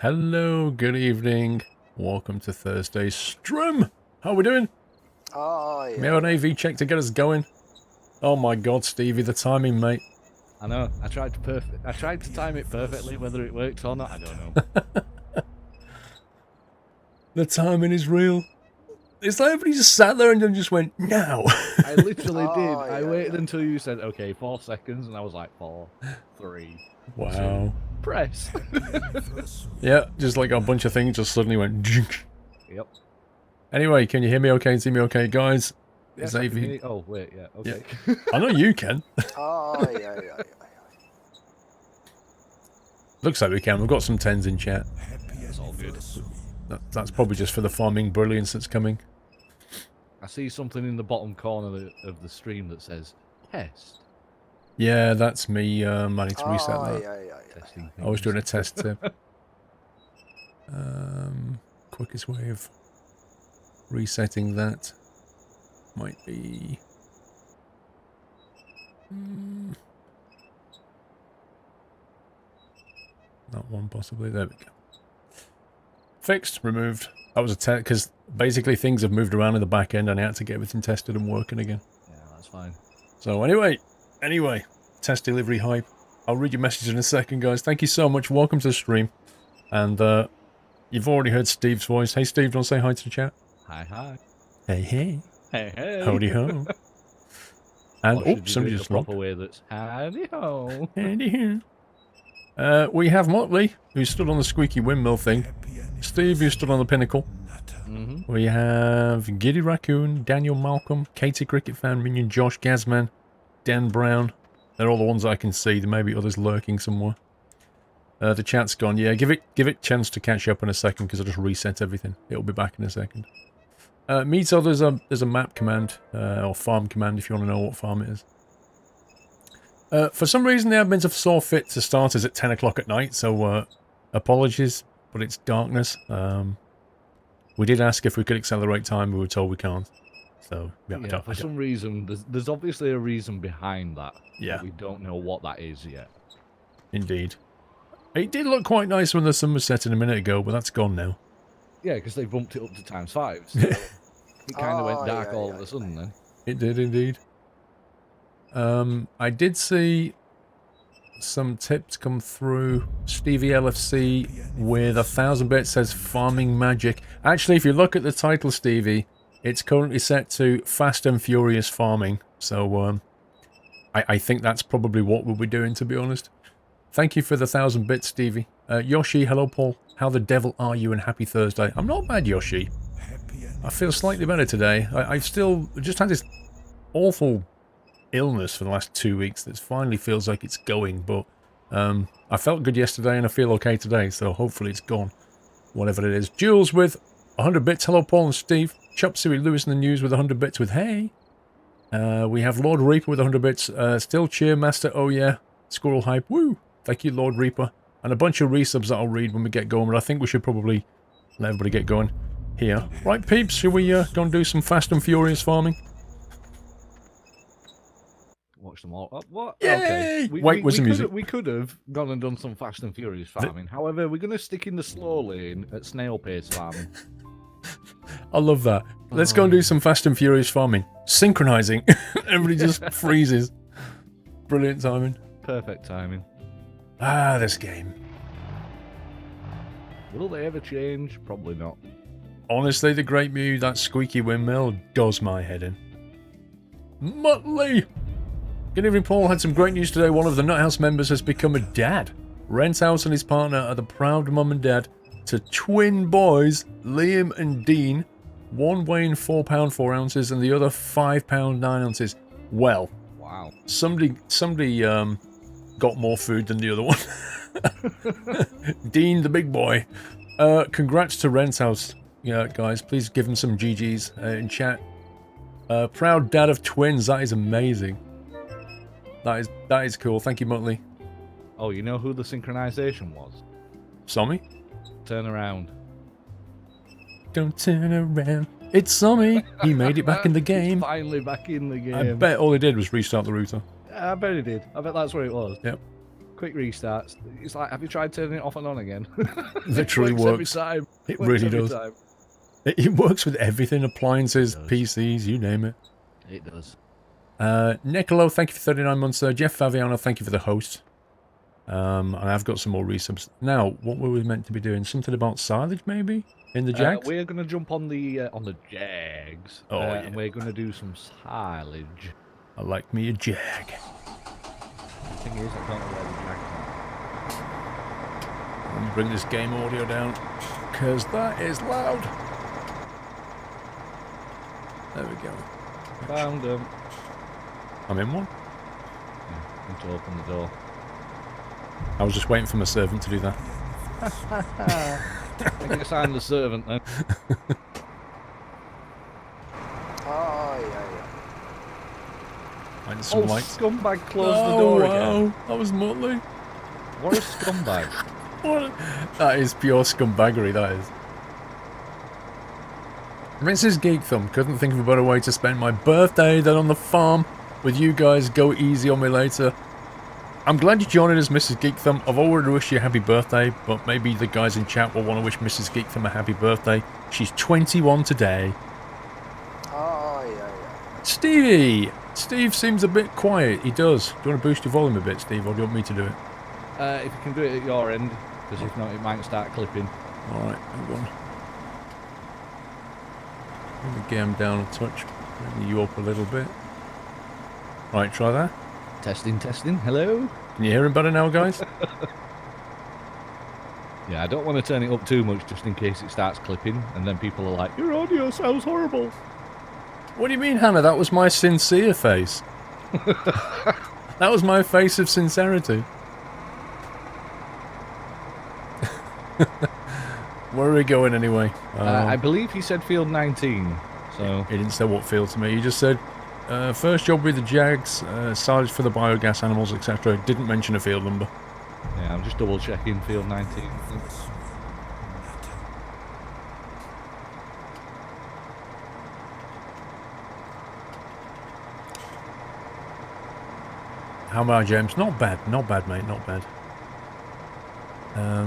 Hello, good evening. Welcome to Thursday's stream. How are we doing? Oh, yeah. We have an AV check to get us going. Oh my god, Stevie, the timing, mate. I know. I tried to time it perfectly. Whether it worked or not, I don't know. The timing is real. It's like everybody just sat there and then just went, now. I literally did. Oh, I yeah, waited yeah. until you said, okay, 4 seconds, and I was like, 4, 3, Wow. 2, press. Yeah, just like a bunch of things just suddenly went, jink. Yep. Anyway, can you hear me okay and see me okay, guys? Yes, Is I AV... can hear you. Oh, wait, yeah, okay. Yeah. I know you can. Oh, yeah. Looks like we can. We've got some 10s in chat. It's all good. That's probably just for the farming brilliance that's coming. I see something in the bottom corner of the stream that says, test. Yeah, that's me. I need to reset that. Yeah. Testing I was things. doing a test tip. Quickest way of resetting that might be... That one possibly. There we go. Fixed. Removed. That was a test because basically things have moved around in the back end and I had to get everything tested and working again. Yeah, that's fine. So anyway, test delivery hype. I'll read your message in a second, guys. Thank you so much. Welcome to the stream. And you've already heard Steve's voice. Hey, Steve, do you want to say hi to the chat? Hi. Hey, hey. Hey, hey. Howdy ho. And, oops, somebody just proper logged. way that's howdy ho. Howdy ho. We have Motley, who stood on the squeaky windmill thing. Steve, who stood on the pinnacle. Mm-hmm. We have Giddy Raccoon, Daniel Malcolm, Katie Cricket Fan, Minion, Josh Gazman, Dan Brown. They're all the ones I can see. There may be others lurking somewhere. The chat's gone. Yeah, give it chance to catch up in a second because I just reset everything. It'll be back in a second. Mito, there's a map command, or farm command if you want to know what farm it is. For some reason the admins have saw fit to start us at 10 o'clock at night, so apologies, but it's darkness. We did ask if we could accelerate time, we were told we can't. So, yeah, for some reason, there's obviously a reason behind that. Yeah. But we don't know what that is yet. Indeed. It did look quite nice when the sun was setting a minute ago, but that's gone now. Yeah, because they bumped it up to ×5. So it kind of went dark all of a sudden then. It did indeed. I did see some tips come through. Stevie LFC with 1,000 bits says farming magic. Actually, if you look at the title, Stevie, it's currently set to Fast and Furious Farming. So I think that's probably what we'll be doing, to be honest. Thank you for the 1,000 bits, Stevie. Yoshi, hello, Paul. How the devil are you and happy Thursday? I'm not bad, Yoshi. I feel slightly better today. I've still just had this awful illness for the last 2 weeks that finally feels like it's going, but I felt good yesterday and I feel okay today, so hopefully it's gone. Whatever it is. Jules with 100 bits. Hello, Paul and Steve. Chop Suey Lewis in the news with 100 bits with hey. We have Lord Reaper with 100 bits. Still Cheer Master. Oh yeah. Squirrel Hype. Woo. Thank you, Lord Reaper. And a bunch of resubs that I'll read when we get going, but I think we should probably let everybody get going here. Right, peeps, should we go and do some Fast and Furious farming? Watch them all. What? Yay! Okay. Wait, where's the music? We could have gone and done some Fast and Furious farming. However, we're going to stick in the slow lane at snail pace farming. I love that. Let's go and do some Fast and Furious farming. Synchronizing. Everybody just freezes. Brilliant timing. Perfect timing. Ah, this game. Will they ever change? Probably not. Honestly, the Great Mew, that squeaky windmill, does my head in. Muttley! Good evening, Paul. Had some great news today. One of the Nuthouse members has become a dad. Renthouse and his partner are the proud mum and dad to twin boys, Liam and Dean. One weighing 4 pound 4 ounces and the other 5 pound 9 ounces. Well, wow. Somebody got more food than the other one. Dean, the big boy. Congrats to Renthouse, guys. Please give him some GGs in chat. Proud dad of twins. That is amazing. That is cool. Thank you, Muttley. Oh, you know who the synchronization was? Sommy? Turn around. Don't turn around. It's Sommy. He made it back in the game. He's finally back in the game. I bet all he did was restart the router. I bet he did. I bet that's where it was. Yep. quick restarts. It's like, have you tried turning it off and on again? Literally works works. every time. It Works really every does. time. It works with everything, appliances, It does. PCs, you name it. It does. Nicolo, thank you for 39 months. Jeff Faviano, thank you for the host. And I've got some more resubs. Now, what were we meant to be doing? Something about silage, maybe? In the Jags? We're going to jump on the Jags. Oh, yeah. And we're going to do some silage. I like me a Jag. The thing is, I don't know where the Jags are. Let me bring this game audio down, because that is loud. There we go. Found them. I'm in one. Yeah, need to open the door. I was just waiting for my servant to do that. I'm going to sign the servant then. Oh, yeah. Find some light. Scumbag closed the door again. That was Motley. What a scumbag. What? That is pure scumbaggery, that is. Mrs. Geek Thumb, couldn't think of a better way to spend my birthday than on the farm with you guys. Go easy on me later. I'm glad you're joining us, Mrs. Geek Thumb. I've already wished you a happy birthday, but maybe the guys in chat will want to wish Mrs. Geek Thumb a happy birthday. She's 21 today. Oh, yeah. Stevie! Steve seems a bit quiet. He does. Do you want to boost your volume a bit, Steve, or do you want me to do it? If you can do it at your end, because if not, it might start clipping. Alright, hang on. Bring the game down a touch. Bring you up a little bit. Right, try that. Testing. Hello? Can you hear him better now, guys? Yeah, I don't want to turn it up too much just in case it starts clipping, and then people are like, your audio sounds horrible. What do you mean, Hannah? That was my sincere face. That was my face of sincerity. Where are we going anyway? I believe he said field 19, so... He didn't say what field to me. He just said, first job with the Jags, silage for the biogas animals, etc. Didn't mention a field number. Yeah, I'm just double checking field 19. How about James? Not bad, mate, not bad.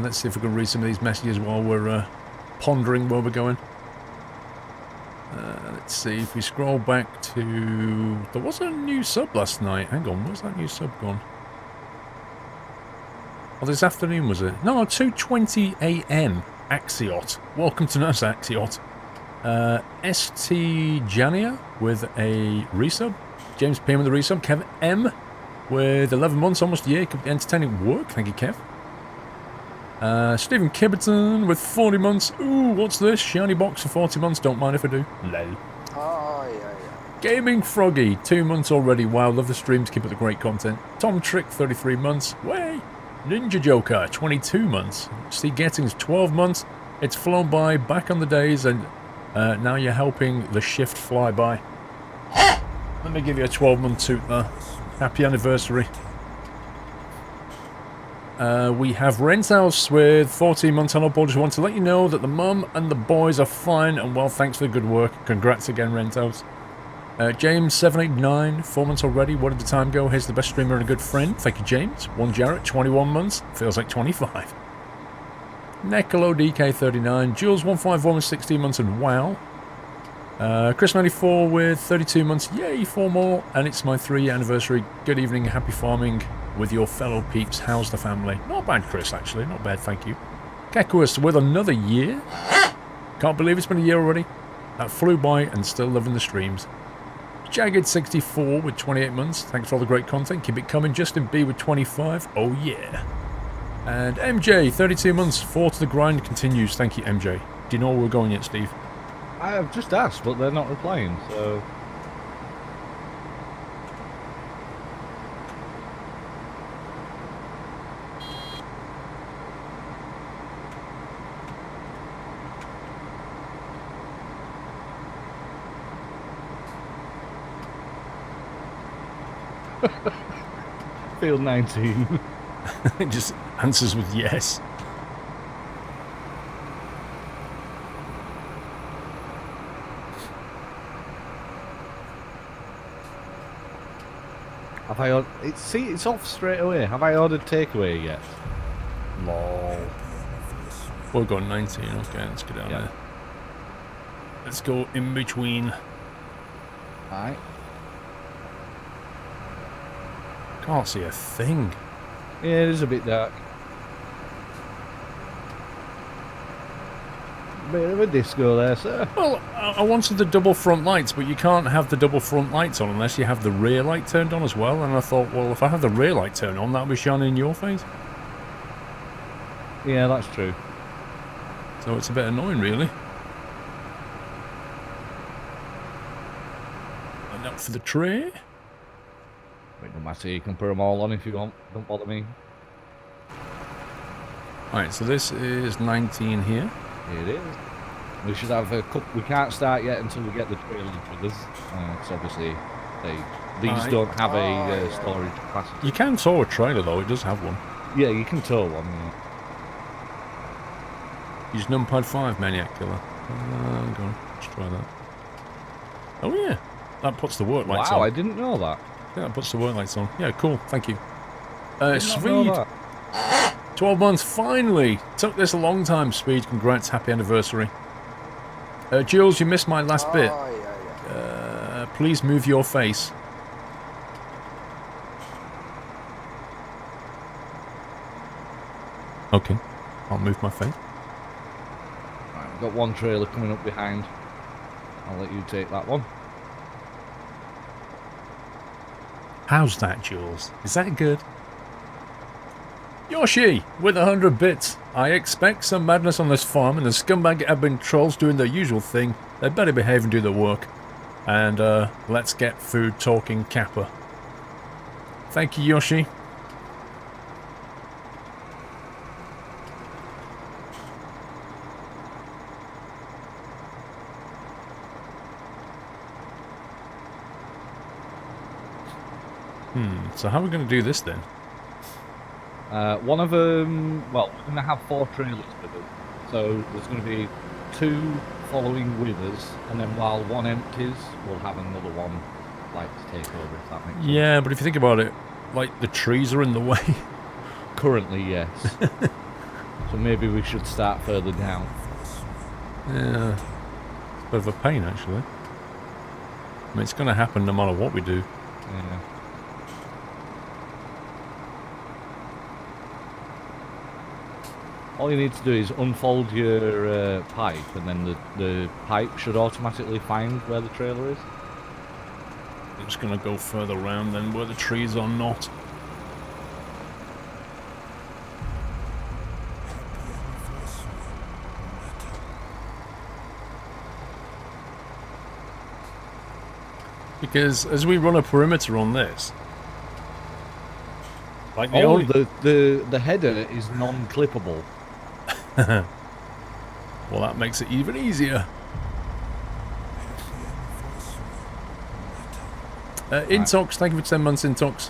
Let's see if we can read some of these messages while we're pondering where we're going. Let's see if we scroll back to... There was a new sub last night. Hang on, where's that new sub gone? Oh, this afternoon was it? No, 2:20 AM. Axiot. Welcome to us, Axiot. ST Jania with a resub. James PM with a resub. Kev M with 11 months, almost a year. Could be entertaining work. Thank you, Kev. Stephen Kibberton with 40 months. Ooh, what's this? Shiny box for 40 months. Don't mind if I do. Lol. Oh, yeah. Gaming Froggy, 2 months already. Wow, love the streams. Keep up the great content. Tom Trick, 33 months. Way. Ninja Joker, 22 months. Steve Gettings, 12 months. It's flown by, back on the days, and now you're helping the shift fly by. Let me give you a 12-month toot there. Happy anniversary. We have Rent House with 14 months on up. I just want to let you know that the mum and the boys are fine and well. Thanks for the good work. Congrats again, Rent House. James 789, 4 months already. What did the time go? Here's the best streamer and a good friend. Thank you, James. One Jarrett, 21 months. Feels like 25. Necolo DK 39. Jules 151 with 16 months and wow. Chris 94 with 32 months. Yay, 4 more. And it's my 3-year anniversary. Good evening, happy farming with your fellow peeps. How's the family? Not bad, Chris, actually. Not bad, thank you. Kekuus with another year. Can't believe it's been a year already. That flew by and still loving the streams. Jagged 64 with 28 months. Thanks for all the great content. Keep it coming. Justin B with 25. Oh yeah. And MJ 32 months. 4 to the grind continues. Thank you, MJ. Do you know where we're going yet, Steve? I have just asked, but they're not replying, so... Field 19. It just answers with yes. Have I ordered... it's off straight away. Have I ordered takeaway yet? Lol. We've got 19. Okay, let's go down there. Let's go in between. Alright. Can't see a thing. Yeah, it is a bit dark. Bit of a disco there, sir. Well, I wanted the double front lights, but you can't have the double front lights on unless you have the rear light turned on as well. And I thought, well, if I have the rear light turned on, that'll be shining in your face. Yeah, that's true. So it's a bit annoying, really. And up for the tray. It don't matter, you can put them all on if you want. Don't bother me. Alright, so this is 19 here. It is. We should have a couple. We can't start yet until we get the trailer with us. Because obviously, these don't have a storage capacity. You can tow a trailer, though. It does have one. Yeah, you can tow one. Yeah. Use numpad 5, Maniac Killer. Go on, let's try that. Oh, yeah. That puts the work lights on. Wow, I didn't know that. Yeah, that puts the work lights on. Yeah, cool. Thank you. Did not know Sweet. that. 12 months, finally! Took this a long time, Speed. Congrats, happy anniversary. Jules, you missed my last bit. Please move your face. Okay, I'll move my face. Right, we've got one trailer coming up behind. I'll let you take that one. How's that, Jules? Is that good? Yoshi, with 100 bits. I expect some madness on this farm, and the scumbag have been trolls doing their usual thing. They better behave and do their work. And, let's get food talking Kappa. Thank you, Yoshi. So how are we going to do this then? One of them, well, we're going to have 4 trailers with us. So there's going to be 2 following with us, and then while one empties, we'll have another one like to take over, if that makes sense. Yeah, but if you think about it, like the trees are in the way. Currently, yes. So maybe we should start further down. Yeah, it's a bit of a pain actually. I mean, it's going to happen no matter what we do. Yeah. All you need to do is unfold your pipe, and then the pipe should automatically find where the trailer is. It's going to go further around than where the trees are not. Because as we run a perimeter on this, like the header is non-clippable. Well, that makes it even easier. Intox, thank you for 10 months, Intox.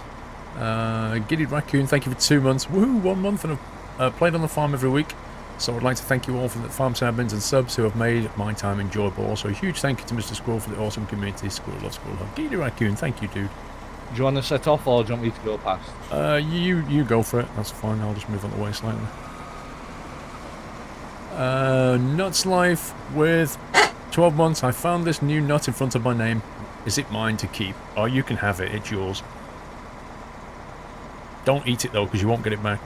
Giddy Raccoon, thank you for 2 months. Woohoo, 1 month, and I've played on the farm every week. So I'd like to thank you all for the farm admins and subs who have made my time enjoyable. Also, a huge thank you to Mr. Squirrel for the awesome community. Squirrel love, Squirrel love. Giddy Raccoon, thank you, dude. Do you want to set off, or do you want me to go past? You go for it. That's fine. I'll just move on the way slightly. Nuts Life with 12 months. I found this new nut in front of my name. Is it mine to keep? Oh, you can have it. It's yours. Don't eat it though, because you won't get it back.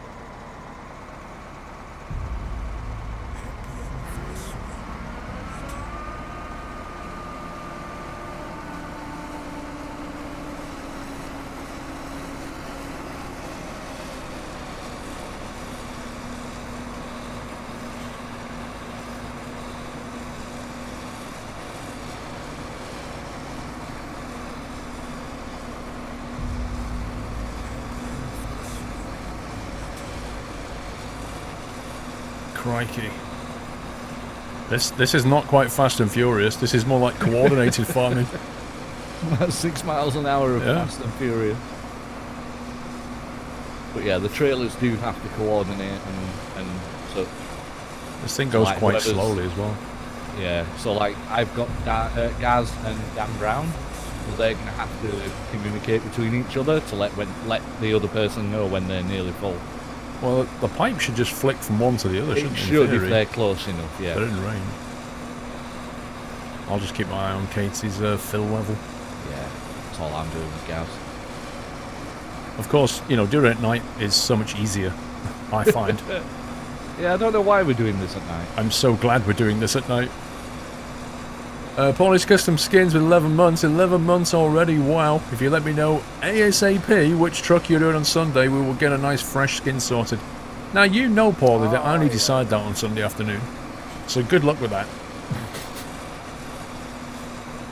Crikey. This is not quite Fast and Furious. This is more like coordinated farming. About 6 miles an hour of Fast and Furious. But yeah, the trailers do have to coordinate and so... This thing goes like quite slowly as well. Yeah, so like I've got Gaz and Dan Brown, but they're going to have to communicate between each other to let the other person know when they're nearly full. Well, the pipe should just flick from one to the other, It shouldn't it? in should if theory? they're close enough, yeah. They're in range. I'll just keep my eye on Katie's fill level. Yeah, that's all I'm doing with gas. Of course, you know, doing it at night is so much easier, I find. Yeah, I don't know why we're doing this at night. I'm so glad we're doing this at night. Polish Custom Skins with 11 months. 11 months already, wow. If you let me know ASAP which truck you're doing on Sunday, we will get a nice fresh skin sorted. Now, you know, Paulie, that I only decide that on Sunday afternoon. So good luck with that.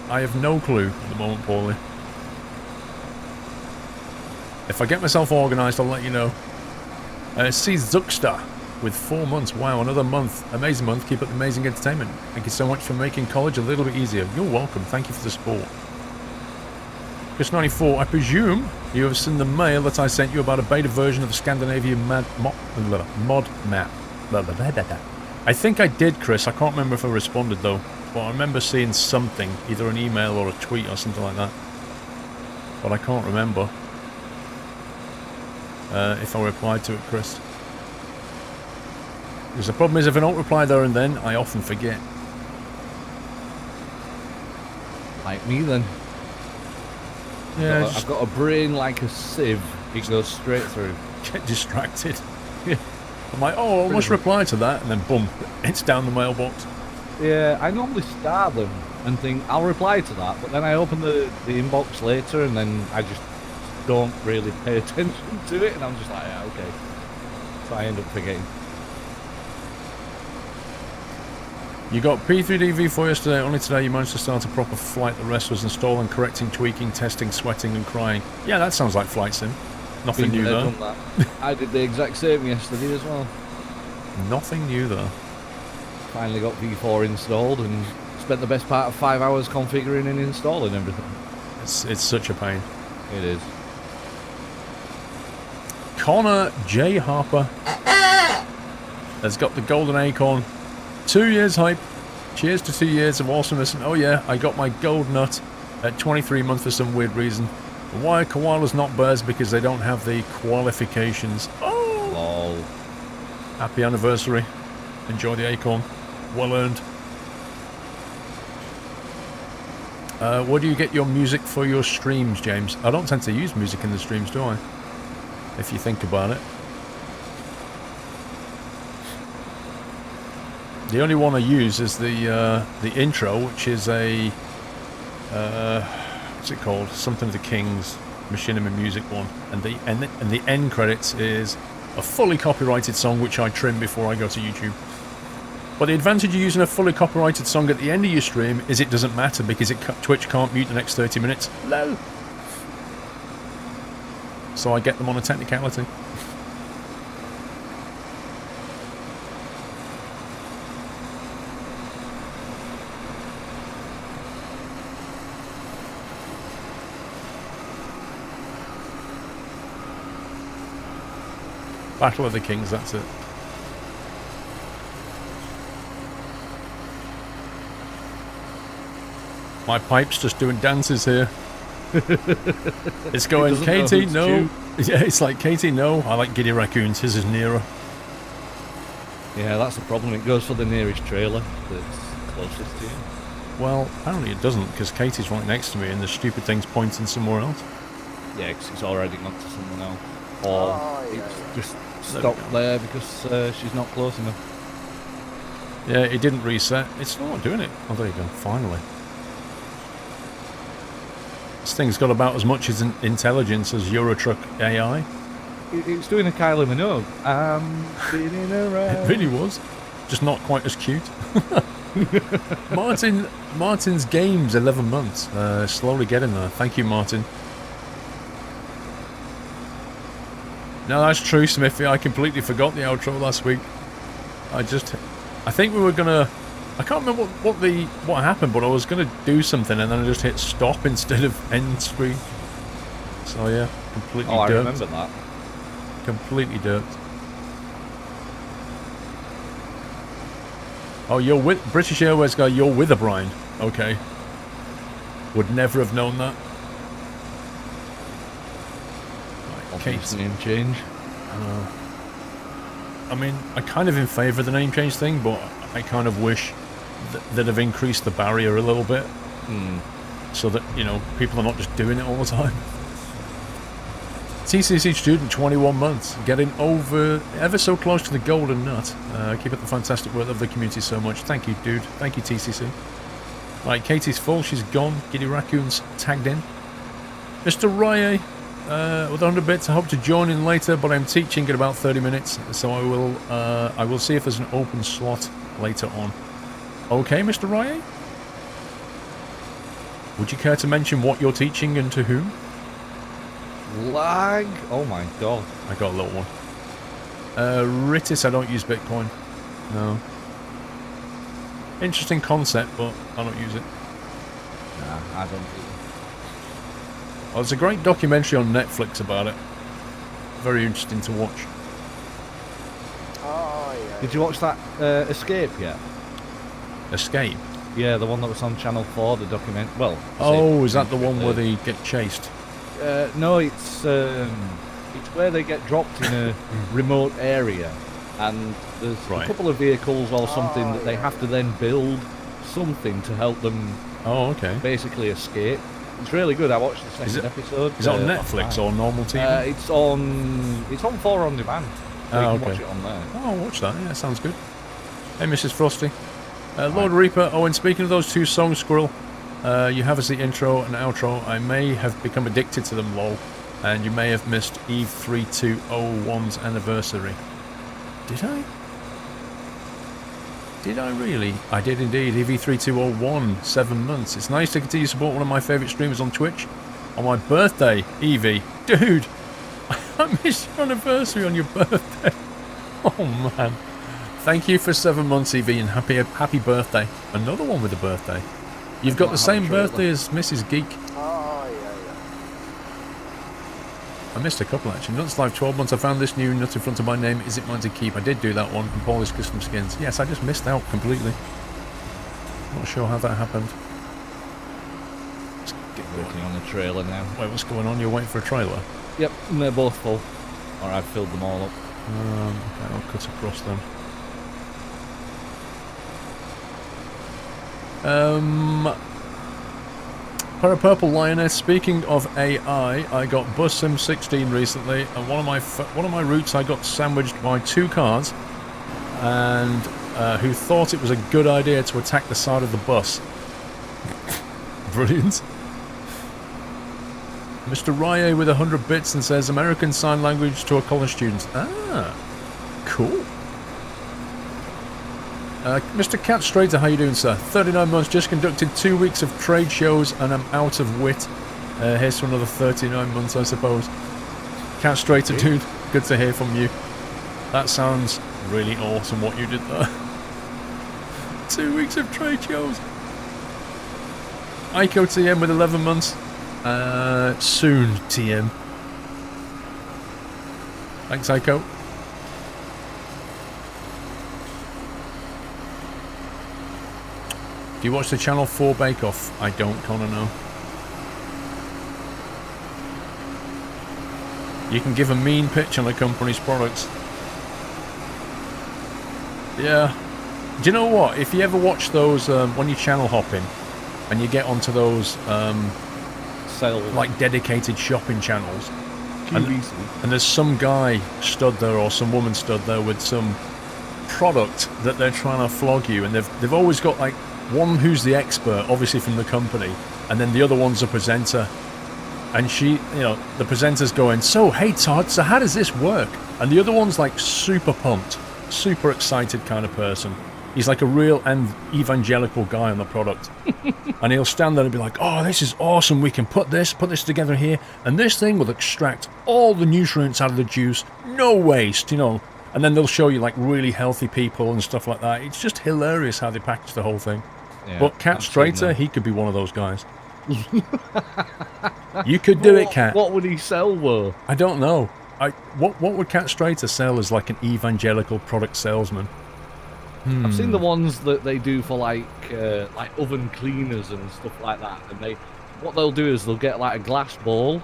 I have no clue at the moment, Paulie. If I get myself organised, I'll let you know. See Zuxta with 4 months. Wow, another month. Amazing month. Keep up the amazing entertainment. Thank you so much for making college a little bit easier. You're welcome. Thank you for the support. Chris94, I presume you have seen the mail that I sent you about a beta version of the Scandinavian mod map. I think I did, Chris. I can't remember if I responded, though. But I remember seeing something, either an email or a tweet or something like that. But I can't remember if I replied to it, Chris. Because the problem is, if I don't reply there and then, I often forget. Like me, then. Yeah, I've got a brain like a sieve. It goes straight through. Get distracted. I'm like, oh, I must reply to that, and then boom, it's down the mailbox. Yeah, I normally start them and think I'll reply to that, but then I open the inbox later and then I just don't really pay attention to it, and I'm just like, yeah, okay. So I end up forgetting. You got P3DV4 yesterday, only today you managed to start a proper flight. The rest was installing, correcting, tweaking, testing, sweating and crying. Yeah, that sounds like Flight Sim. Nothing new there. I did the exact same yesterday as well. Nothing new there. Finally got V4 installed and spent the best part of 5 hours configuring and installing everything. It's such a pain. It is. Connor J. Harper has got the golden acorn. 2 years hype. Cheers to 2 years of awesomeness. And oh yeah, I got my gold nut at 23 months for some weird reason. Why are koalas not bears? Because they don't have the qualifications. Oh! Lol. Happy anniversary. Enjoy the acorn. Well earned. Where do you get your music for your streams, James? I don't tend to use music in the streams, do I? If you think about it. The only one I use is the intro, which is a what's it called? Something of the Kings Machinima music one, and the end credits is a fully copyrighted song which I trim before I go to YouTube. But the advantage of using a fully copyrighted song at the end of your stream is it doesn't matter because Twitch can't mute the next 30 minutes. Lol. So I get them on a technicality. Battle of the Kings, that's it. My pipe's just doing dances here. It's going, Katie, no. Yeah, it's like, Katie, no. I like giddy raccoons. His is nearer. Yeah, that's the problem. It goes for the nearest trailer that's closest to you. Well, apparently it doesn't, because Katie's right next to me and the stupid thing's pointing somewhere else. Yeah, because it's already gone to someone else. Or it's just stopped there because she's not close enough. Yeah, it didn't reset. It's not doing it. Oh, there you go. Finally. This thing's got about as much as intelligence as Eurotruck AI. It's doing a Kylie Minogue. I'm spinning around. It really was. Just not quite as cute. Martin's Games, 11 months. Slowly getting there. Thank you, Martin. No, that's true, Smithy. I completely forgot the outro last week. I think we were gonna... I can't remember what happened, but I was gonna do something and then I just hit stop instead of end screen. So yeah, completely derped. I remember that. Completely derped. Oh, you're with British Airways guy. You're with a Brian. Okay. Would never have known that. Kate's name change. I mean, I kind of in favour of the name change thing, but I kind of wish they'd have increased the barrier a little bit. So that, you know, people are not just doing it all the time. TCC student, 21 months, getting ever so close to the golden nut. Keep up the fantastic work of the community so much. Thank you, dude. Thank you, TCC. Right, Katie's full. She's gone. Giddy Raccoon's tagged in. Mr. Rye, with 100 bits. I hope to join in later, but I'm teaching in about 30 minutes, so I will see if there's an open slot later on. Okay, Mr. Rye? Would you care to mention what you're teaching and to whom? Lag? Oh my god. I got a little one. Ritis, I don't use Bitcoin. No. Interesting concept, but I don't use it. Nah, I don't do it. Well, there's a great documentary on Netflix about it. Very interesting to watch. Oh, yeah. Did you watch that Escape yet? Escape? Yeah, the one that was on Channel 4, the document. Well, oh, is that the one where they get chased? No, it's where they get dropped in a remote area, and there's a couple of vehicles or something that they have to then build something to help them. Oh, okay. Basically escape. It's really good. I watched the second episode. Is it on Netflix or normal TV? It's on 4 on demand. So you can watch it on there. Oh, I'll watch that. Yeah, sounds good. Hey, Mrs. Frosty. Lord Reaper. Oh, and speaking of those two songs, Squirrel, you have as the intro and outro. I may have become addicted to them, lol. And you may have missed Eve 3201's anniversary. Did I? Did I really? I did indeed. EV3201, 7 months. It's nice to continue to support one of my favourite streamers on Twitch. On my birthday, Evie. Dude, I missed your anniversary on your birthday. Oh, man. Thank you for 7 months, Evie, and happy birthday. Another one with a birthday. You've got the same birthday as Mrs. Geek. Oh, yeah. I missed a couple, actually. Nuts Live 12 months. I found this new nut in front of my name. Is it mine to keep? I did do that one from Polish Custom Skins. Yes, I just missed out completely. Not sure how that happened. Working on the trailer now. Wait, what's going on? You're waiting for a trailer? Yep, and they're both full. Or I've filled them all up. Okay, I'll cut across them. Para Purple Lioness, speaking of AI, I got Bus Sim 16 recently, and one of my routes I got sandwiched by 2 cars, and who thought it was a good idea to attack the side of the bus. Brilliant. Mr. Rye with 100 bits and says American Sign Language to a college student. Ah, cool. Mr. Cat Strater, how you doing, sir? 39 months, just conducted 2 weeks of trade shows and I'm out of wit. Here's to another 39 months, I suppose. Cat Strater, dude, good to hear from you. That sounds really awesome what you did there. 2 weeks of trade shows. Ico TM with 11 months. Soon, TM. Thanks, Ico. Do you watch the Channel 4 Bake Off? I don't, Connor, no. You can give a mean pitch on a company's products. Yeah. Do you know what? If you ever watch those, when you channel hopping, and you get onto those, like dedicated shopping channels, and there's some guy stood there or some woman stood there with some product that they're trying to flog you, and they've always got like one who's the expert, obviously from the company, and then the other one's a presenter. And she, you know, the presenter's going, so, hey Todd, so how does this work? And the other one's like super pumped, super excited kind of person. He's like a real and evangelical guy on the product. And he'll stand there and be like, oh, this is awesome, we can put this together here, and this thing will extract all the nutrients out of the juice, no waste, you know. And then they'll show you like really healthy people and stuff like that. It's just hilarious how they package the whole thing. Yeah, but Cat Strater, he could be one of those guys. You could do it, Cat. What would he sell, though? I don't know. What would Cat Strater sell as like an evangelical product salesman? I've seen the ones that they do for like oven cleaners and stuff like that. And what they'll do is they'll get like a glass bowl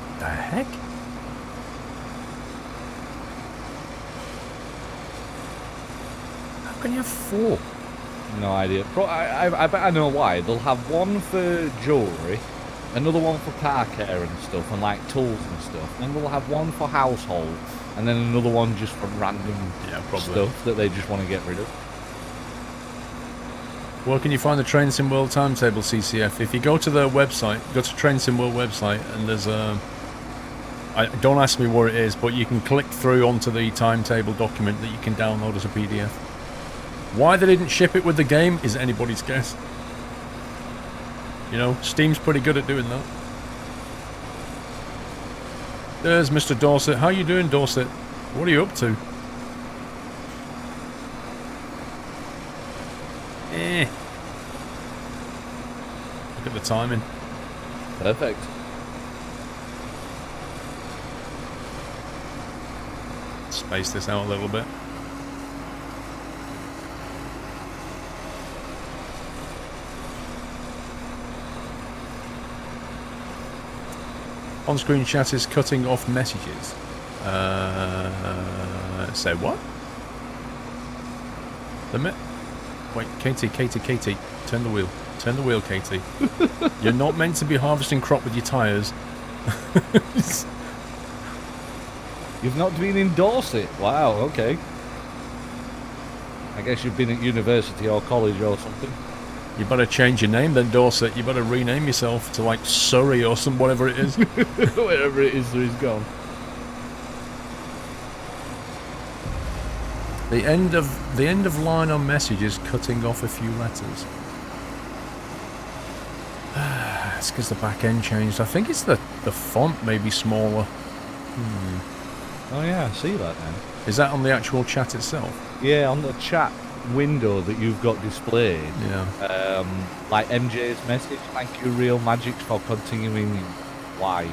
The heck? How can you have 4? No idea. I bet I know why. They'll have one for jewellery, another one for car care and stuff, and like tools and stuff. Then they'll have one for household, and then another one just for random stuff that they just want to get rid of. Where can you find the Train Sim World timetable, CCF? If you go to their website, go to Train Sim World website, and there's a... don't ask me where it is, but you can click through onto the timetable document that you can download as a PDF. Why they didn't ship it with the game is anybody's guess. You know, Steam's pretty good at doing that. There's Mr. Dorset. How you doing, Dorset? What are you up to? Look at the timing. Perfect. Space this out a little bit. On-screen chat is cutting off messages. Say what? Wait, Katie, turn the wheel. Turn the wheel, Katie. You're not meant to be harvesting crop with your tyres. You've not been in Dorset? Wow, okay. I guess you've been at university or college or something. You better change your name then, Dorset. You better rename yourself to like Surrey or some whatever it is. Wherever it is, he's gone. The end of line on message is cutting off a few letters. It's because the back end changed. I think it's the font may be smaller. Oh yeah, I see that now. Is that on the actual chat itself? Yeah, on the chat window that you've got displayed. Yeah. Like MJ's message, thank you Real Magics for continuing. Why?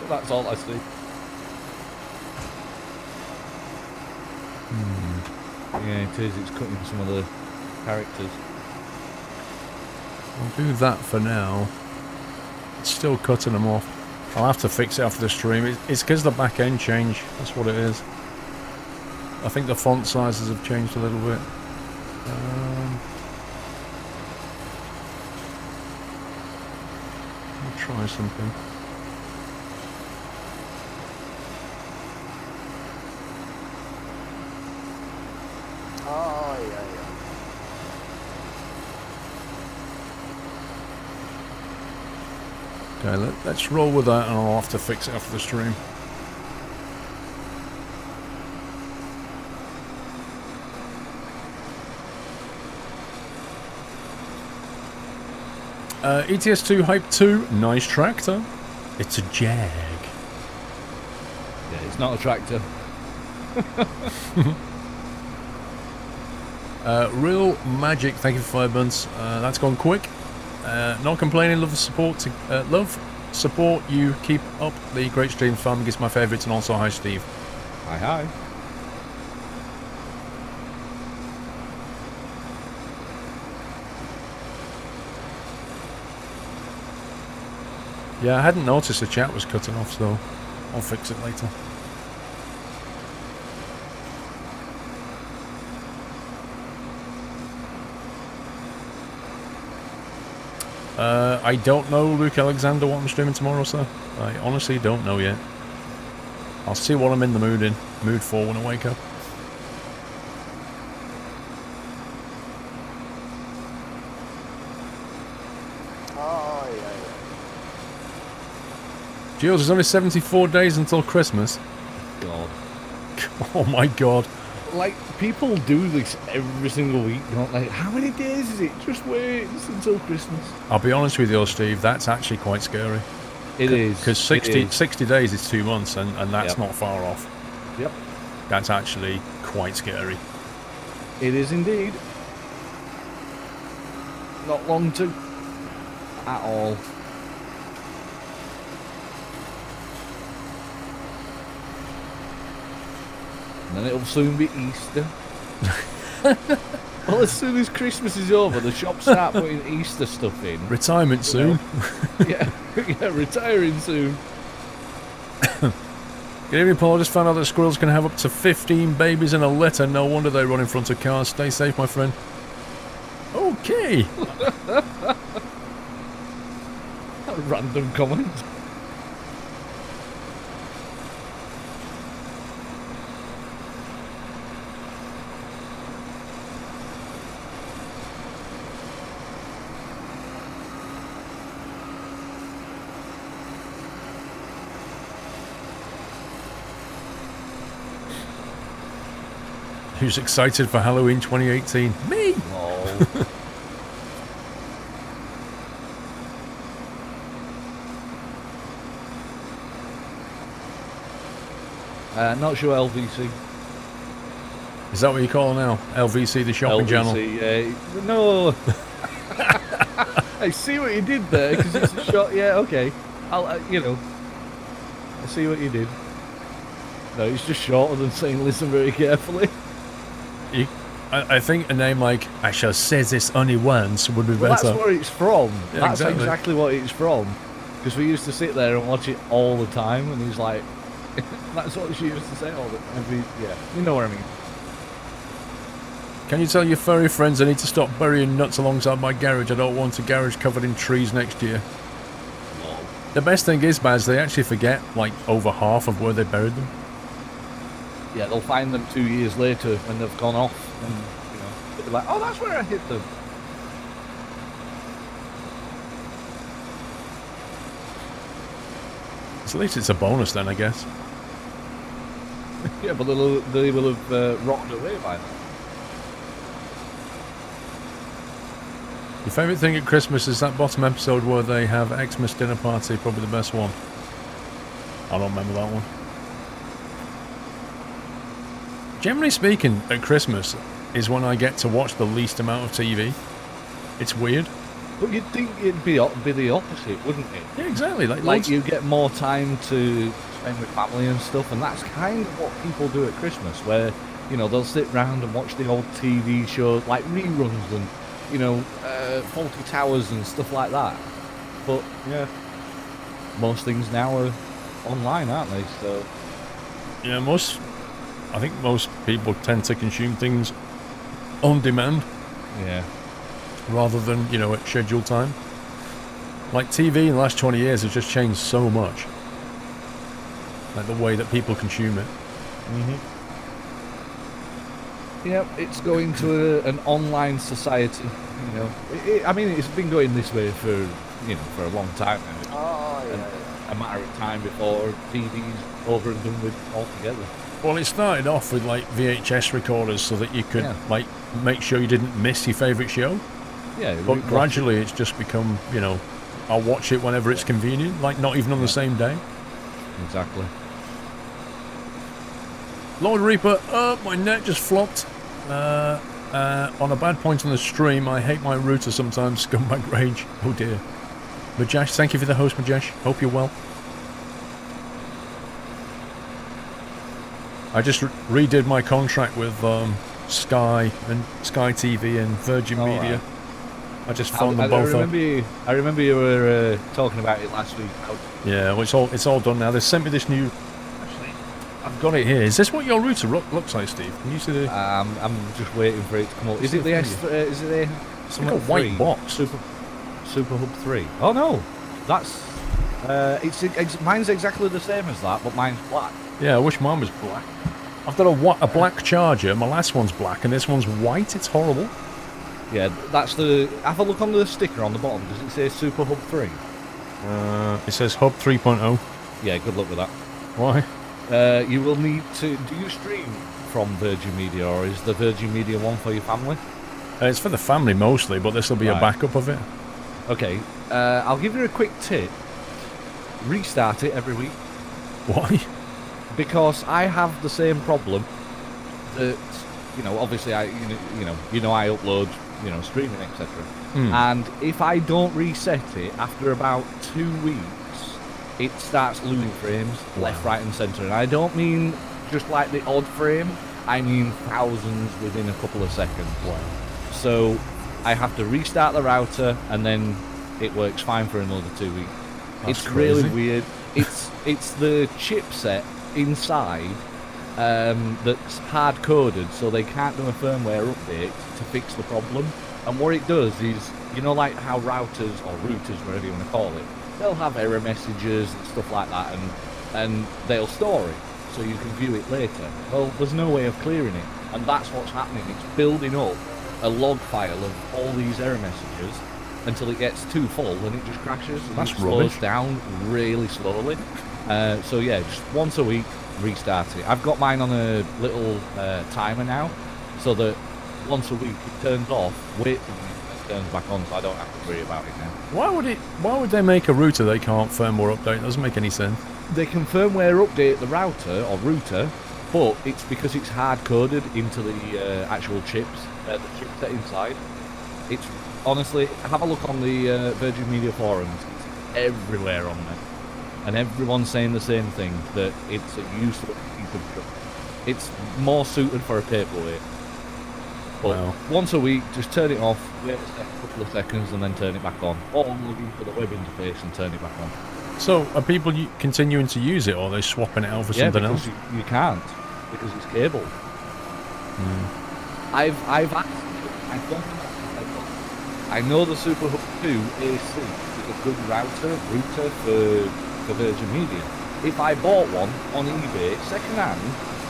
That's all I see. Yeah, it is. It's cutting some of the characters. I'll do that for now. It's still cutting them off. I'll have to fix it after the stream. It's because the back end changed. That's what it is. I think the font sizes have changed a little bit. I'll try something. Oh, yeah. Okay, let's roll with that, and I'll have to fix it after the stream. ETS2 Hype 2, nice tractor. It's a Jag. Yeah, it's not a tractor. Real Magic, thank you for 5 months. That's gone quick. Not complaining, love the support. Love support. You keep up the great stream. Farming is my favourites, and also hi, Steve. Hi. Yeah, I hadn't noticed the chat was cutting off, so I'll fix it later. I don't know, Luke Alexander, what I'm streaming tomorrow, sir. I honestly don't know yet. I'll see what I'm in the mood for when I wake up. Oh, yeah. Jules, there's only 74 days until Christmas. God. Oh my god. Like, people do this every single week, don't they? How many days is it? Just wait until Christmas. I'll be honest with you, Steve, that's actually quite scary. It is. Because 60 days is 2 months, and that's not far off. Yep. That's actually quite scary. It is indeed. Not long to... at all. And then it'll soon be Easter. Well, as soon as Christmas is over, the shops start putting Easter stuff in. Retirement soon. Yeah, retiring soon. Good evening, Paul. I just found out that squirrels can have up to 15 babies in a litter. No wonder they run in front of cars. Stay safe, my friend. Okay. A random comment. Who's excited for Halloween 2018? Me! Oh. Not sure LVC. Is that what you call it now? LVC, the shopping channel? No. I see what you did there, because it's a shot. Yeah, okay. I see what you did. No, it's just shorter than saying listen very carefully. I think a name like I shall say this only once would be Well, better. that's where it's from. Yeah, That's exactly. exactly what it's from. Because we used to sit there and watch it all the time, and he's like, that's what she used to say all the time. Yeah, you know what I mean. Can you tell your furry friends I need to stop burying nuts alongside my garage? I don't want a garage covered in trees next year. Lol. The best thing is, Baz, they actually forget like over half of where they buried them. Yeah, they'll find them 2 years later when they've gone off, and they'll be like, oh, that's where I hit them. So at least it's a bonus then, I guess. Yeah, but they will have rotted away by now. Your favourite thing at Christmas is that bottom episode where they have Xmas dinner party, probably the best one. I don't remember that one. Generally speaking, at Christmas is when I get to watch the least amount of TV. It's weird. But you'd think it'd be the opposite, wouldn't it? Yeah, exactly. Like Like you get more time to spend with family and stuff, and that's kind of what people do at Christmas, where they'll sit round and watch the old TV shows, like reruns and Faulty Towers and stuff like that. But yeah, most things now are online, aren't they? So yeah, I think most people tend to consume things on demand yeah. rather than at scheduled time. Like TV in the last 20 years has just changed so much. Like the way that people consume it. Yep, it's going to an online society. I mean, it's been going this way for a long time now. Oh, And yeah. a matter of time before TV's over and done with altogether. Well, it started off with like VHS recorders so that you could like make sure you didn't miss your favourite show. Yeah, But gradually it's just become, I'll watch it whenever it's convenient, like not even on the same day. Exactly. Lord Reaper, my net just flopped. On a bad point on the stream, I hate my router sometimes, scumbag rage. Oh dear. Majesh, thank you for the host, Majesh. Hope you're well. I just redid my contract with Sky and Sky TV and Virgin Media. Right. I just phoned them both up. I remember you were talking about it last week. Yeah, well, it's all done now. They sent me this new. Actually, I've got it here. Is this what your router looks like, Steve? Can you see the? I'm just waiting for it to come up. Is it the S? Is it the? It's like a white box. Super Hub 3. Oh no, that's. Mine's exactly the same as that, but mine's black. Yeah, I wish mine was black. I've got a black charger. My last one's black, and this one's white. It's horrible. Yeah, that's the. Have a look on the sticker on the bottom. Does it say Super Hub 3? It says Hub 3.0. Yeah, good luck with that. Why? You will need to. Do you stream from Virgin Media, or is the Virgin Media one for your family? It's for the family mostly, but this will be a backup of it. Okay, I'll give you a quick tip. Restart it every week. Why? Because I have the same problem that, obviously I upload, streaming, etc. And if I don't reset it after about 2 weeks, it starts losing frames left, right and centre. And I don't mean just like the odd frame, I mean thousands within a couple of seconds. Wow. So I have to restart the router and then it works fine for another 2 weeks. That's It's really crazy. weird. It's the chipset inside that's hard-coded, so they can't do a firmware update to fix the problem. And what it does is, you know, like how routers, or routers, whatever you want to call it, they'll have error messages and stuff like that, and they'll store it, so you can view it later. Well, there's no way of clearing it, and that's what's happening. It's building up a log file of all these error messages until it gets too full and it just crashes and That's it slows rubbish. down really slowly. So yeah, just once a week, restart it. I've got mine on a little timer now, so that once a week it turns off, wait for me, it turns back on, so I don't have to worry about it now. Why would they make a router they can't firmware update? It doesn't make any sense. They can firmware update the router or router, but it's because it's hard coded into the actual chips, the chipset inside. It's honestly, have a look on the Virgin Media forums. It's everywhere on there, and everyone's saying the same thing, that it's a useless piece of stuff. It's more suited for a paperweight. But Wow. once a week, just turn it off, wait a couple of seconds, and then turn it back on. Or log into the web interface and turn it back on. So are people continuing to use it, or are they swapping it out for Yeah, something because else? you can't, because it's cable. I've asked, I know the Superhub 2 AC is a good router for Virgin Media. If I bought one on eBay second-hand,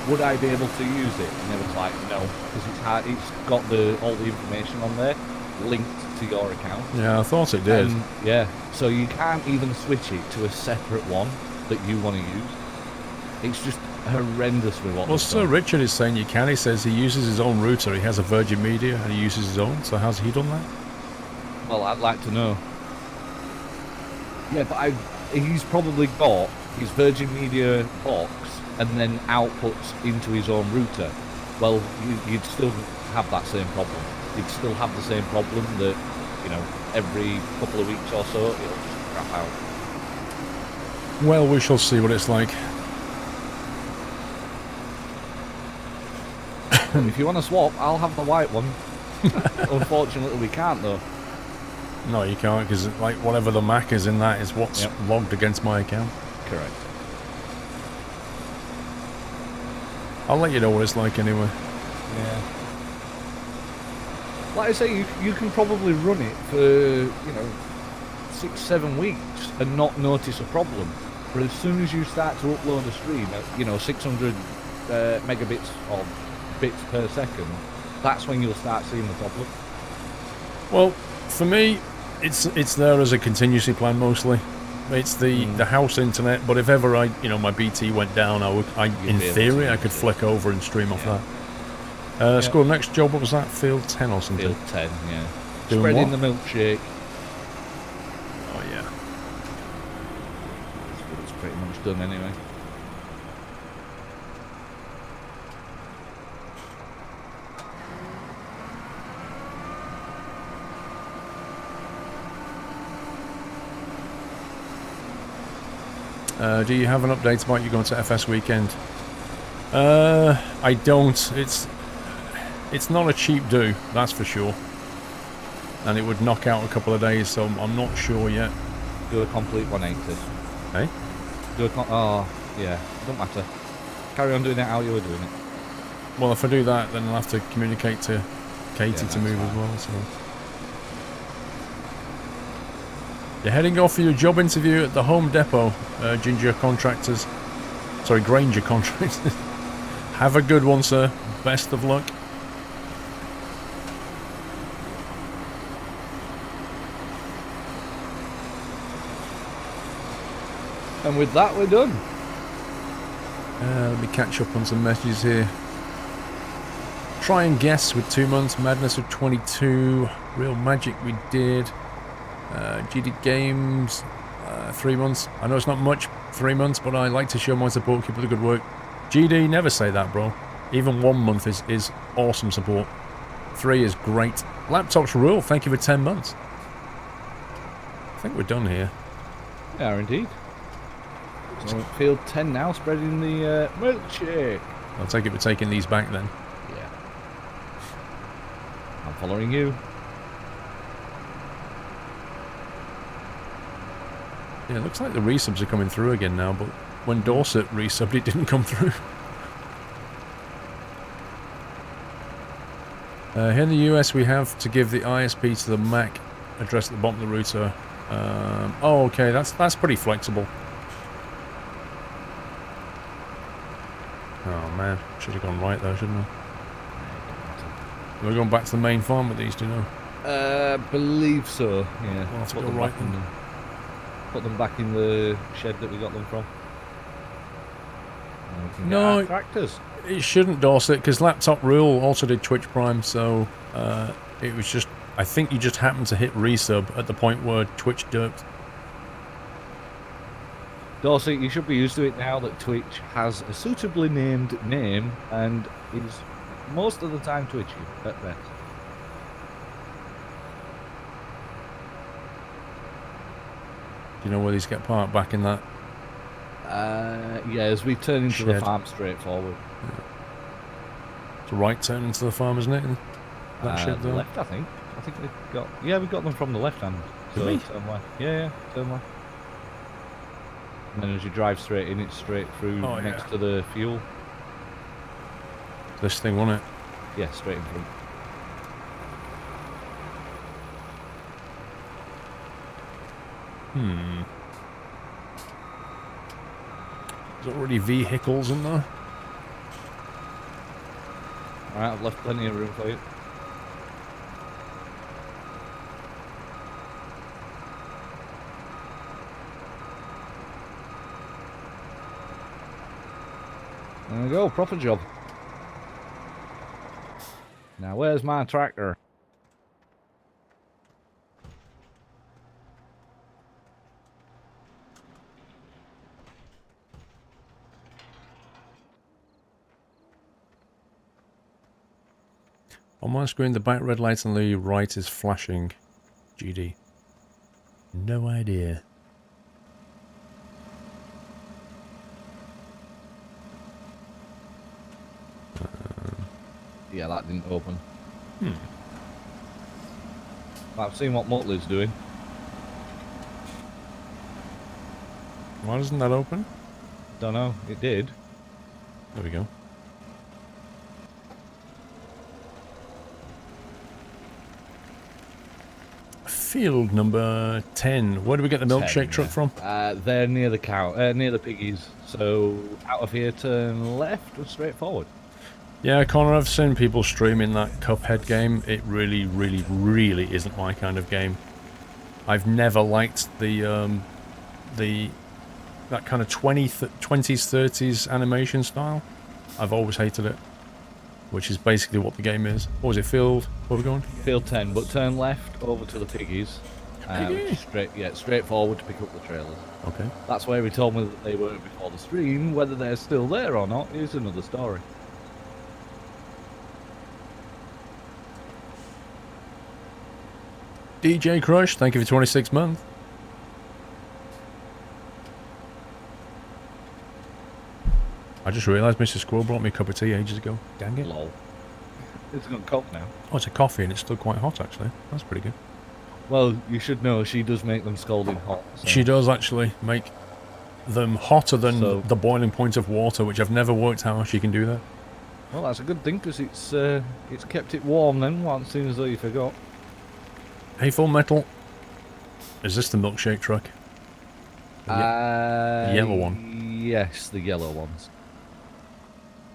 would I be able to use it? And they was like, no, because it's got all the information on there linked to your account. Yeah, I thought it did. And, yeah, so you can't even switch it to a separate one that you want to use. It's just horrendous with what Well, they've Sir done. Richard is saying you can. He says he uses his own router. He has a Virgin Media and he uses his own. So how's he done that? Well, I'd like to know. Yeah, but he's probably got his Virgin Media box and then outputs into his own router. Well, you'd still have that same problem. You'd still have the same problem that, you know, every couple of weeks or so, it'll just crap out. Well, we shall see what it's like. If you want to swap, I'll have the white one. Unfortunately, we can't, though. No, you can't, because like whatever the Mac is in that is what's logged against my account. Correct. I'll let you know what it's like anyway. Yeah. Like I say, you can probably run it for, you know, 6-7 weeks and not notice a problem. But as soon as you start to upload a stream at, you know, 600 megabits or bits per second, that's when you'll start seeing the problem. Well, for me, it's there as a contingency plan mostly. It's the house internet, but if ever my BT went down, in theory I could flick over and stream off that. Squirrel, next job, what was that? Field 10 or something? Field 10, yeah. Doing Spreading what? the milkshake. Oh yeah. It's pretty much done anyway. Do you have an update about you going to FS weekend? I don't. It's not a cheap do, that's for sure. And it would knock out a couple of days, so I'm not sure yet. Do a complete 180. Hey? Oh, yeah, don't matter. Carry on doing it how you were doing it. Well, if I do that, then I'll have to communicate to Katie to that's move fine. as well. So you're heading off for your job interview at the Home Depot, Granger Contractors. Have a good one, sir. Best of luck. And with that, we're done. Let me catch up on some messages here. Try and guess with 2 months. Madness with 22. Real Magic we did. GD Games, 3 months. I know it's not much, 3 months, but I like to show my support. Keep up the good work. GD, never say that, bro. Even 1 month is awesome support. 3 is great. Laptops rule. Thank you for 10 months. I think we're done here. We are indeed. So field 10 now, spreading the milkshake. I'll take it for taking these back then. Yeah. I'm following you. Yeah, it looks like the resubs are coming through again now, but when Dorset resubbed, it didn't come through. Here in the US, we have to give the ISP to the MAC address at the bottom of the router. Oh, okay, that's pretty flexible. Oh man, should have gone right though, shouldn't I? We're going back to the main farm with these, do you know? Believe so. Yeah. We'll have to go right then. Put them back in the shed that we got them from. And we can get No, our tractors. It shouldn't, Dorset, because Laptop Rule also did Twitch Prime, so it was just... I think you just happened to hit resub at the point where Twitch derped. Dorset, you should be used to it now that Twitch has a suitably named name and is most of the time twitchy at best. Do you know where these get parked? Back in that? Yeah, as we turn into the Shed. farm straight forward. It's a right turn into the farm, isn't it? That shed The there. left, I think. I think we got. Yeah, we got them from the left hand. Did we? Turn left. Yeah, turn left. And then as you drive straight in, it's straight through next to the fuel. This thing, wasn't it? Yeah, straight in front. There's already vehicles in there. Alright, I've left plenty of room for you. There we go, proper job. Now, where's my tractor? On my screen, the back red light on the right is flashing. GD. No idea. Yeah, that didn't open. I've seen what Muttley's doing. Why doesn't that open? Don't know, it did. There we go. Field number 10. Where do we get the milkshake truck from? They're near the cow, near the piggies. So out of here, turn left or straight forward. Yeah, Connor, I've seen people streaming that Cuphead game. It really, really, really isn't my kind of game. I've never liked that kind of 20s, 30s animation style. I've always hated it. Which is basically what the game is. What was it, Field? Where are we going? Field 10, but turn left over to the piggies. Which is straight forward to pick up the trailers. Okay. That's where he told me that they were before the stream. Whether they're still there or not is another story. DJ Crush, thank you for 26 months. I just realised Mr. Squirrel brought me a cup of tea ages ago. Dang it. Lol. It's got coke now. Oh, it's a coffee and it's still quite hot actually. That's pretty good. Well, you should know she does make them scalding hot. So. She does actually make them hotter than the boiling point of water, which I've never worked out how she can do that. Well, that's a good thing because it's kept it warm then, once soon as though you forgot. Hey, Full Metal. Is this the milkshake truck? The yellow one. Yes, the yellow ones.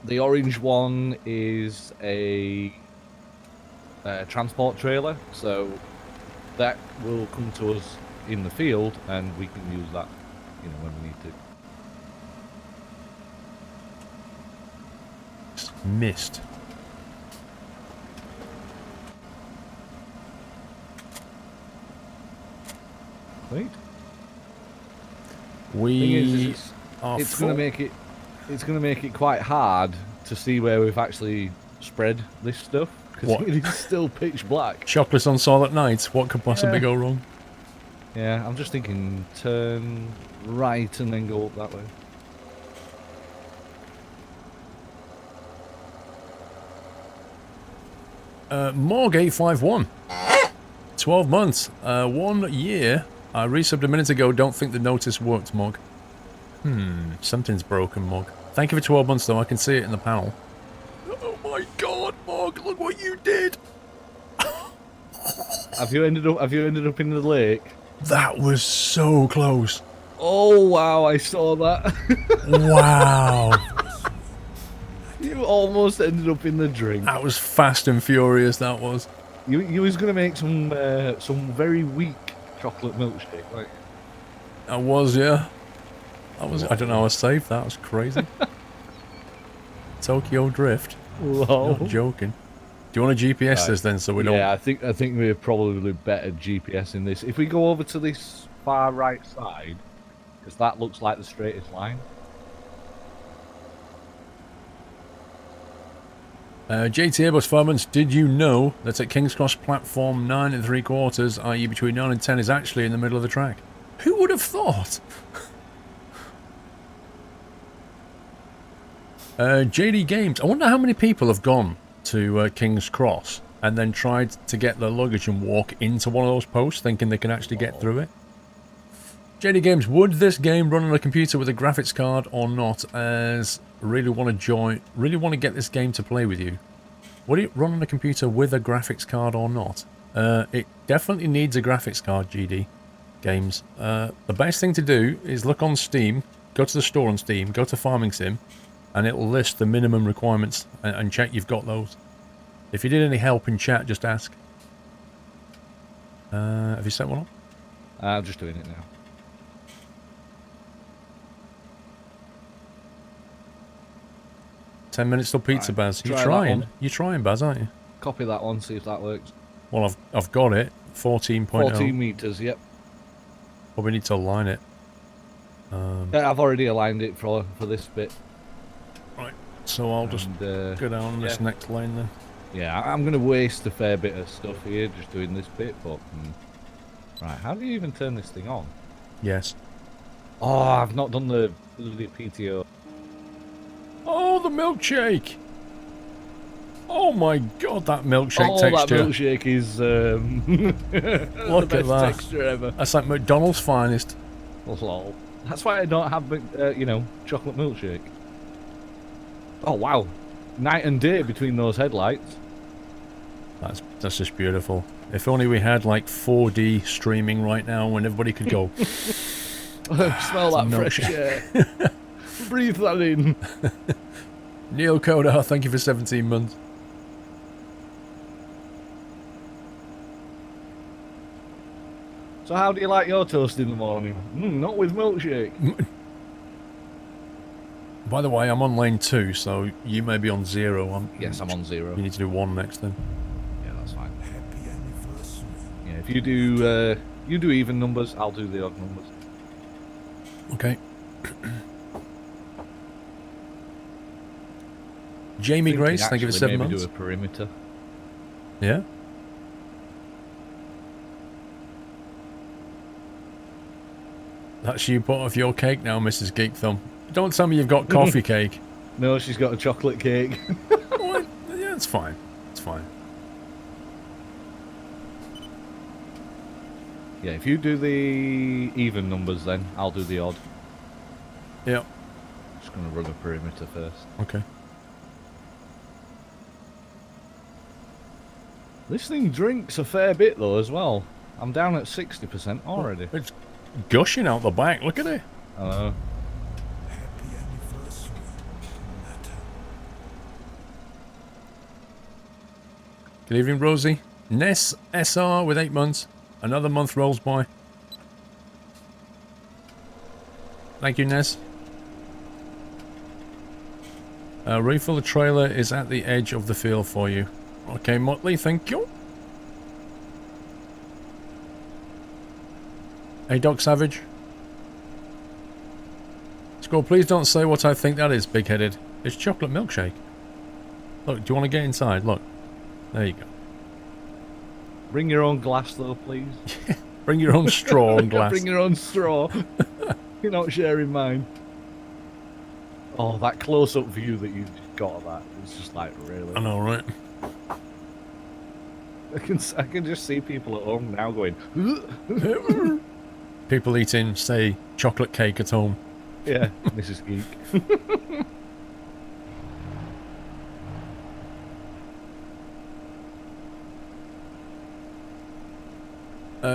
The orange one is a transport trailer, so that will come to us in the field, and we can use that, you know, when we need to. It's missed. Wait. We are it's going to make it. It's going to make it quite hard to see where we've actually spread this stuff because it is still pitch black. Chocolate on Silent Night. What could possibly go wrong? Yeah, I'm just thinking turn right and then go up that way. Morg 851. 12 months. 1 year. I resubbed a minute ago. Don't think the notice worked, Morg. Something's broken, Mog. Thank you for 12 months, though. I can see it in the panel. Oh my god, Mog, look what you did! Have you ended up in the lake? That was so close. Oh wow, I saw that. Wow. You almost ended up in the drink. That was fast and furious, that was. You was gonna make some very weak chocolate milkshake, right? I was, yeah. I don't know how I saved that. That was crazy. Tokyo Drift. Whoa. Not joking. Do you want to GPS this then, so we don't? Yeah, I think we're probably better GPS in this. If we go over to this far right side, because that looks like the straightest line. JT Airbus Fireman, did you know that at King's Cross platform 9 3/4, i.e. between 9 and 10, is actually in the middle of the track? Who would have thought? JD Games, I wonder how many people have gone to King's Cross and then tried to get their luggage and walk into one of those posts thinking they can actually get through it. JD Games, would this game run on a computer with a graphics card or not? As really want to get this game to play with you. Would it run on a computer with a graphics card or not? It definitely needs a graphics card, GD Games. The best thing to do is look on Steam, go to the store on Steam, go to Farming Sim, and it'll list the minimum requirements and check you've got those. If you need any help in chat, just ask. Have you set one up? I'm just doing it now. 10 minutes till pizza, Right, Baz. try that one. You're trying, Baz, aren't you? Copy that one, see if that works. Well, I've got it. 14.0. 14 meters, yep. Probably need to align it. Yeah, I've already aligned it for this bit. Right, so I'll just go down this next lane then. Yeah, I'm going to waste a fair bit of stuff here just doing this bit, but... Right, how do you even turn this thing on? Yes. Oh, I've not done the PTO. Oh, the milkshake! Oh my god, that milkshake Oh, texture. that milkshake is Look the at best that. texture ever. That's like McDonald's finest. Lol. That's why I don't have, chocolate milkshake. Oh, wow. Night and day between those headlights. That's just beautiful. If only we had like 4D streaming right now when everybody could go. Smell that fresh air. Breathe that in. Neil Kodar, thank you for 17 months. So how do you like your toast in the morning? Not with milkshake. By the way, I'm on lane 2, so you may be on 0. Yes, I'm on 0. You need to do 1 next then. Yeah, that's fine. Yeah, if you do even numbers, I'll do the odd numbers. Okay. Jamie Grace, thank you for 7 months. Maybe do a perimeter. Yeah. That's you put off your cake now, Mrs. Geek Thumb. Don't tell me you've got coffee cake. No, she's got a chocolate cake. What? Yeah, it's fine. It's fine. Yeah, if you do the even numbers, then I'll do the odd. Yep. Just gonna run a perimeter first. Okay. This thing drinks a fair bit though as well. I'm down at 60% already. It's gushing out the back. Look at it. I know. Good evening, Rosie. Ness SR with 8 months. Another month rolls by. Thank you, Ness. Refill the trailer is at the edge of the field for you. Okay, Motley, thank you. Hey, Doc Savage. Squirrel, please don't say what I think that is, big-headed. It's chocolate milkshake. Look, do you want to get inside? Look. There you go. Bring your own glass though, please. Bring your own straw and glass. Bring your own straw. You're not sharing mine. Oh, that close-up view that you got of that is just like really. I know, right? I can just see people at home now going. People eating, say, chocolate cake at home. Yeah, Mrs. Geek.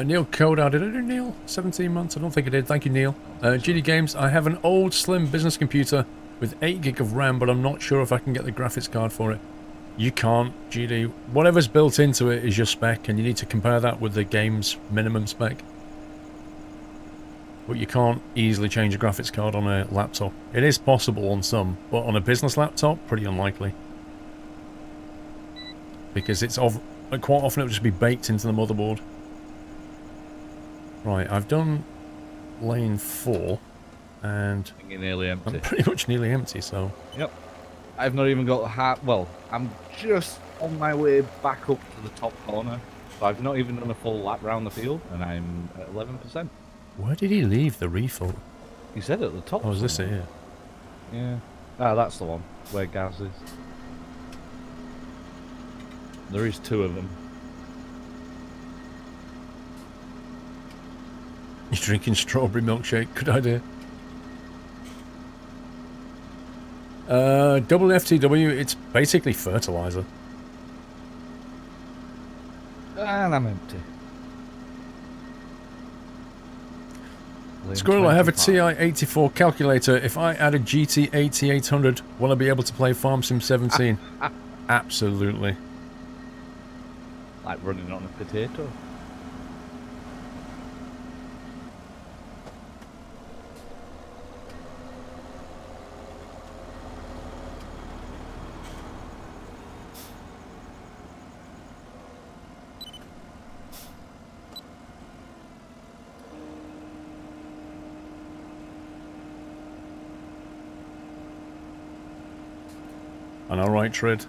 Neil Kodar, did I do Neil? 17 months? I don't think I did. Thank you, Neil. GD Games, I have an old slim business computer with 8 gig of RAM, but I'm not sure if I can get the graphics card for it. You can't, GD. Whatever's built into it is your spec, and you need to compare that with the game's minimum spec. But you can't easily change a graphics card on a laptop. It is possible on some, but on a business laptop, pretty unlikely. Because it's quite often it will just be baked into the motherboard. Right, I've done lane 4, and You're nearly empty. I'm pretty much nearly empty, so... Yep. I've not even got half... Well, I'm just on my way back up to the top corner. So I've not even done a full lap round the field, and I'm at 11%. Where did he leave the refill? He said at the top. Oh, is this it here? Yeah. Ah, that's the one, where Gaz is. There is 2 of them. You're drinking strawberry milkshake. Good idea. Double FTW, it's basically fertilizer. And I'm empty. Squirrel, I have a TI-84 calculator. If I add a GT-8800, will I be able to play Farm Sim 17? Absolutely. Like running on a potato. An alright tread.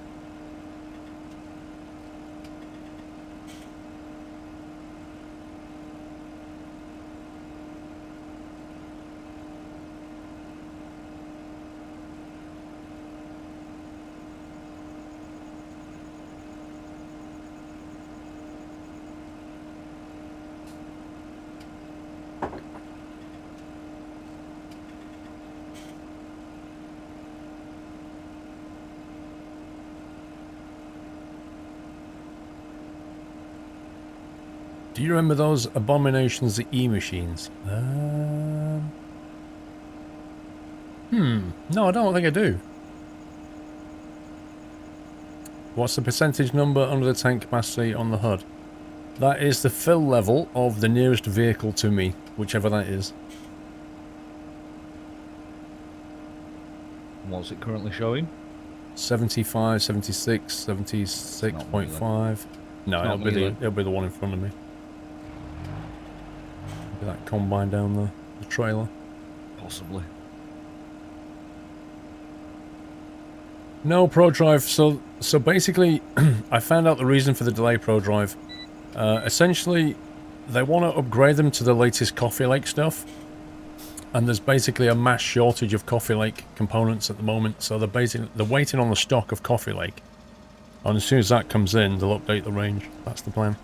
Do you remember those abominations, the E-machines? No, I don't think I do. What's the percentage number under the tank capacity on the HUD? That is the fill level of the nearest vehicle to me, whichever that is. What's it currently showing? 75, 76, 76.5. No, it'll be the one in front of me. That combine down the trailer. Possibly. No ProDrive. So basically, I found out the reason for the delay ProDrive. Essentially, they want to upgrade them to the latest Coffee Lake stuff, and there's basically a mass shortage of Coffee Lake components at the moment. So they're waiting on the stock of Coffee Lake, and as soon as that comes in, they'll update the range. That's the plan.